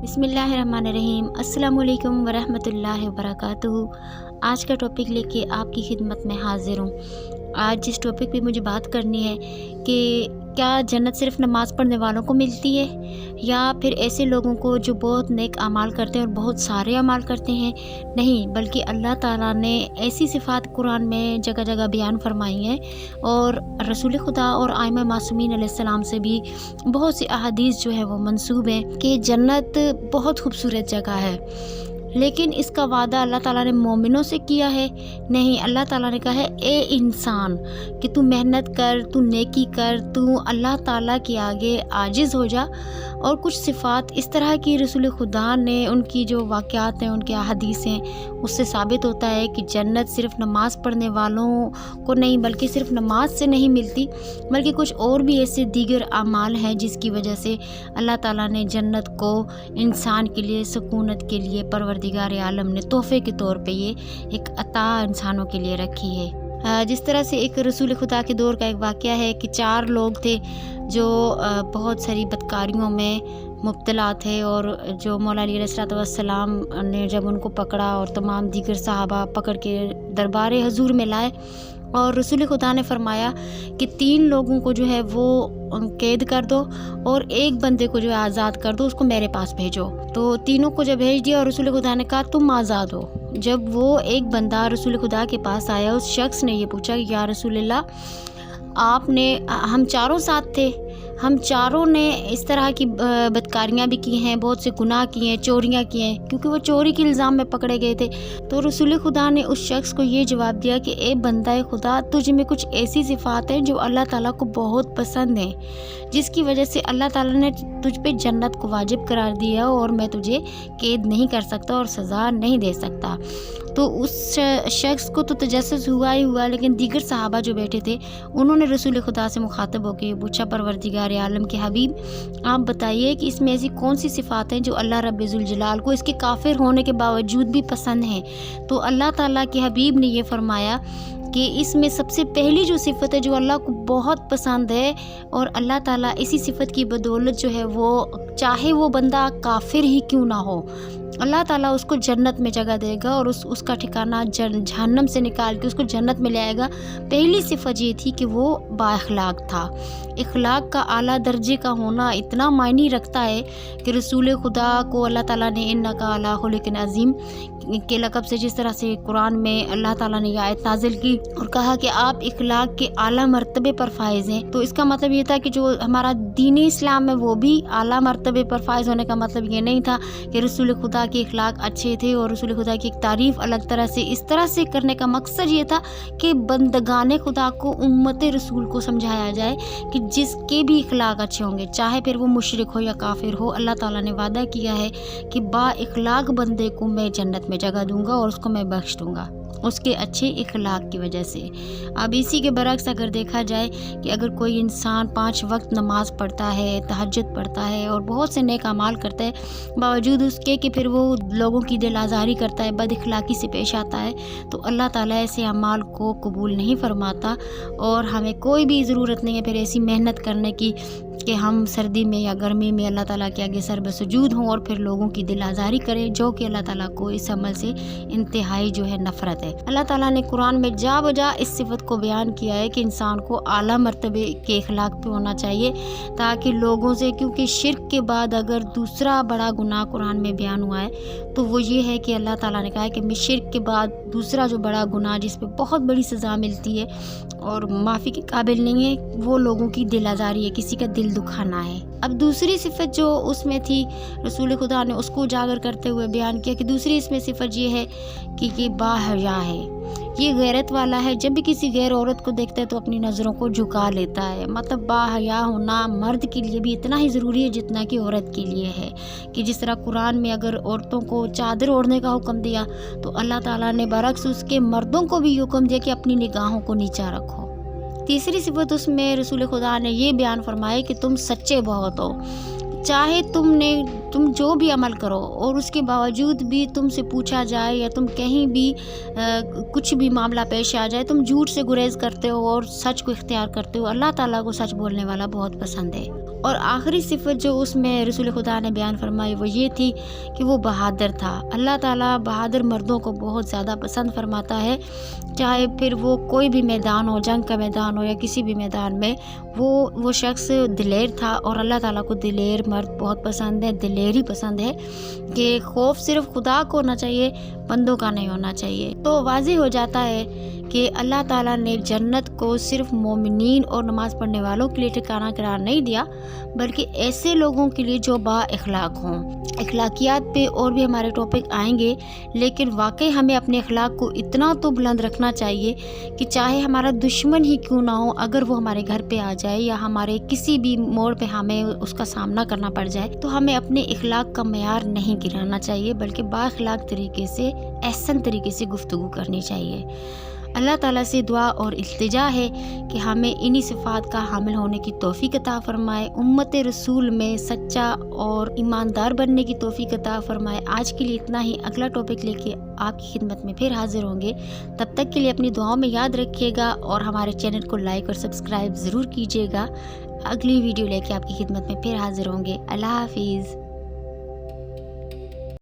بسم اللہ الرحمن الرحیم۔ السلام علیکم ورحمۃ اللہ وبرکاتہ۔ آج کا ٹاپک لے کے آپ کی خدمت میں حاضر ہوں۔ آج جس ٹاپک پہ مجھے بات کرنی ہے کہ کیا جنت صرف نماز پڑھنے والوں کو ملتی ہے یا پھر ایسے لوگوں کو جو بہت نیک اعمال کرتے ہیں اور بہت سارے اعمال کرتے ہیں؟ نہیں، بلکہ اللہ تعالیٰ نے ایسی صفات قرآن میں جگہ جگہ بیان فرمائی ہیں، اور رسول خدا اور ائمہ معصومین علیہ السلام سے بھی بہت سی احادیث جو ہے وہ منسوب ہیں کہ جنت بہت خوبصورت جگہ ہے۔ لیکن اس کا وعدہ اللہ تعالیٰ نے مومنوں سے کیا ہے؟ نہیں، اللہ تعالیٰ نے کہا ہے اے انسان کہ تو محنت کر، تو نیکی کر، تو اللہ تعالیٰ کے آگے عاجز ہو جا۔ اور کچھ صفات اس طرح کی رسول خدا نے ان کی جو واقعات ہیں، ان کے احادیث ہیں، اس سے ثابت ہوتا ہے کہ جنت صرف نماز پڑھنے والوں کو نہیں بلکہ صرف نماز سے نہیں ملتی، بلکہ کچھ اور بھی ایسے دیگر اعمال ہیں جس کی وجہ سے اللہ تعالیٰ نے جنت کو انسان کے لیے، سکونت کے لیے پروردگار عالم نے تحفے کے طور پہ یہ ایک عطا انسانوں کے لیے رکھی ہے۔ جس طرح سے ایک رسول خدا کے دور کا ایک واقعہ ہے کہ 4 لوگ تھے جو بہت ساری بدکاریوں میں مبتلا تھے، اور جو مولا علی علیہ السلام نے جب ان کو پکڑا اور تمام دیگر صحابہ پکڑ کے دربار حضور میں لائے، اور رسول خدا نے فرمایا کہ 3 لوگوں کو جو ہے وہ قید کر دو اور ایک بندے کو جو ہے آزاد کر دو، اس کو میرے پاس بھیجو۔ تو تینوں کو جب بھیج دیا اور رسول خدا نے کہا تم آزاد ہو۔ جب وہ ایک بندہ رسول خدا کے پاس آیا، اس شخص نے یہ پوچھا کہ یا رسول اللہ، آپ نے، ہم چاروں ساتھ تھے، ہم چاروں نے اس طرح کی بدکاریاں بھی کی ہیں، بہت سے گناہ کیے ہیں، چوریاں کی ہیں، کیونکہ وہ چوری کے الزام میں پکڑے گئے تھے۔ تو رسول خدا نے اس شخص کو یہ جواب دیا کہ اے بندہ خدا، تجھ میں کچھ ایسی صفات ہیں جو اللہ تعالیٰ کو بہت پسند ہیں، جس کی وجہ سے اللہ تعالیٰ نے تجھ پہ جنت کو واجب قرار دیا، اور میں تجھے قید نہیں کر سکتا اور سزا نہیں دے سکتا۔ تو اس شخص کو تو تجسس ہوا ہی ہوا، لیکن دیگر صحابہ جو بیٹھے تھے انہوں نے رسول خدا سے مخاطب ہو کے پوچھا، پروردگار عالم کے حبیب، آپ بتائیے کہ اس میں ایسی کون سی صفات ہیں جو اللہ رب ذوالجلال کو اس کے کافر ہونے کے باوجود بھی پسند ہیں؟ تو اللہ تعالیٰ کے حبیب نے یہ فرمایا کہ اس میں سب سے پہلی جو صفت ہے جو اللہ کو بہت پسند ہے، اور اللہ تعالیٰ اسی صفت کی بدولت جو ہے وہ چاہے وہ بندہ کافر ہی کیوں نہ ہو، اللہ تعالیٰ اس کو جنت میں جگہ دے گا اور اس کا ٹھکانہ جہنم سے نکال کے اس کو جنت میں لے آئے گا۔ پہلی صفت یہ تھی کہ وہ با اخلاق تھا۔ اخلاق کا اعلیٰ درجے کا ہونا اتنا معنی رکھتا ہے کہ رسول خدا کو اللہ تعالیٰ نے انک علی خلق عظیم کے لقب سے، جس طرح سے قرآن میں اللہ تعالیٰ نے یہ آیت نازل کی اور کہا کہ آپ اخلاق کے اعلیٰ مرتبے پر فائز ہیں، تو اس کا مطلب یہ تھا کہ جو ہمارا دین اسلام ہے وہ بھی اعلیٰ مرتبے پر فائز ہونے کا مطلب یہ نہیں تھا کہ رسول خدا کے اخلاق اچھے تھے اور رسول خدا کی ایک تعریف الگ طرح سے اس طرح سے کرنے کا مقصد یہ تھا کہ بندگان خدا کو، امت رسول کو سمجھایا جائے کہ جس کے بھی اخلاق اچھے ہوں گے، چاہے پھر وہ مشرک ہو یا کافر ہو، اللہ تعالیٰ نے وعدہ کیا ہے کہ با اخلاق بندے کو میں جنت میں جگہ دوں گا اور اس کو میں بخش دوں گا اس کے اچھے اخلاق کی وجہ سے۔ اب اسی کے برعکس اگر دیکھا جائے کہ اگر کوئی انسان 5 وقت نماز پڑھتا ہے، تہجد پڑھتا ہے اور بہت سے نیک اعمال کرتا ہے، باوجود اس کے کہ پھر وہ لوگوں کی دل آزاری کرتا ہے، بد اخلاقی سے پیش آتا ہے، تو اللہ تعالیٰ ایسے اعمال کو قبول نہیں فرماتا، اور ہمیں کوئی بھی ضرورت نہیں ہے پھر ایسی محنت کرنے کی کہ ہم سردی میں یا گرمی میں اللہ تعالیٰ کے آگے سر بسجود ہوں اور پھر لوگوں کی دل آزاری کریں، جو کہ اللہ تعالیٰ کو اس عمل سے انتہائی جو ہے نفرت ہے۔ اللہ تعالیٰ نے قرآن میں جا بجا اس صفت کو بیان کیا ہے کہ انسان کو اعلیٰ مرتبے کے اخلاق پہ ہونا چاہیے، تاکہ لوگوں سے، کیونکہ شرک کے بعد اگر دوسرا بڑا گناہ قرآن میں بیان ہوا ہے تو وہ یہ ہے کہ اللہ تعالیٰ نے کہا ہے کہ شرک کے بعد دوسرا جو بڑا گناہ جس پہ بہت بڑی سزا ملتی ہے اور معافی کے قابل نہیں ہے، وہ لوگوں کی دل آزاری ہے، کسی کا دل دکھانا ہے۔ اب دوسری صفت جو اس میں تھی، رسول خدا نے اس کو اجاگر کرتے ہوئے بیان کیا کہ دوسری اس میں صفت یہ ہے کہ یہ باحیا ہے، یہ غیرت والا ہے، جب بھی کسی غیر عورت کو دیکھتا ہے تو اپنی نظروں کو جھکا لیتا ہے۔ مطلب باحیا ہونا مرد کے لیے بھی اتنا ہی ضروری ہے جتنا کہ عورت کے لیے ہے، کہ جس طرح قرآن میں اگر عورتوں کو چادر اوڑھنے کا حکم دیا تو اللہ تعالیٰ نے برعکس اس کے مردوں کو بھی حکم دیا کہ اپنی نگاہوں کو نیچا رکھو۔ تیسری صفت اس میں رسول خدا نے یہ بیان فرمایا کہ تم سچے بہت ہو، چاہے تم جو بھی عمل کرو اور اس کے باوجود بھی تم سے پوچھا جائے یا تم کہیں بھی کچھ بھی معاملہ پیش آ جائے، تم جھوٹ سے گریز کرتے ہو اور سچ کو اختیار کرتے ہو۔ اللہ تعالیٰ کو سچ بولنے والا بہت پسند ہے۔ اور آخری صفت جو اس میں رسول خدا نے بیان فرمائی وہ یہ تھی کہ وہ بہادر تھا۔ اللہ تعالیٰ بہادر مردوں کو بہت زیادہ پسند فرماتا ہے، چاہے پھر وہ کوئی بھی میدان ہو، جنگ کا میدان ہو یا کسی بھی میدان میں، وہ شخص دلیر تھا، اور اللہ تعالیٰ کو دلیر مرد بہت پسند ہے، دلیری پسند ہے کہ خوف صرف خدا کو ہونا چاہیے، بندوں کا نہیں ہونا چاہیے۔ تو واضح ہو جاتا ہے کہ اللہ تعالیٰ نے جنت کو صرف مومنین اور نماز پڑھنے والوں کے لیے ٹھکانہ قرار نہیں دیا، بلکہ ایسے لوگوں کے لیے جو با اخلاق ہوں۔ اخلاقیات پہ اور بھی ہمارے ٹاپک آئیں گے، لیکن واقعی ہمیں اپنے اخلاق کو اتنا تو بلند رکھنا چاہیے کہ چاہے ہمارا دشمن ہی کیوں نہ ہو، اگر وہ ہمارے گھر پہ آ جائے یا ہمارے کسی بھی موڑ پہ ہمیں اس کا سامنا کرنا پڑ جائے، تو ہمیں اپنے اخلاق کا معیار نہیں گرانا چاہیے، بلکہ با اخلاق طریقے سے، احسن طریقے سے گفتگو کرنی چاہیے۔ اللہ تعالیٰ سے دعا اور التجا ہے کہ ہمیں انہی صفات کا حامل ہونے کی توفیق عطا فرمائے، امت رسول میں سچا اور ایماندار بننے کی توفیق عطا فرمائے۔ آج کے لیے اتنا ہی، اگلا ٹاپک لے کے آپ کی خدمت میں پھر حاضر ہوں گے۔ تب تک کے لیے اپنی دعاؤں میں یاد رکھیے گا، اور ہمارے چینل کو لائک اور سبسکرائب ضرور کیجیے گا۔ اگلی ویڈیو لے کے آپ کی خدمت میں پھر حاضر ہوں گے۔ اللہ حافظ۔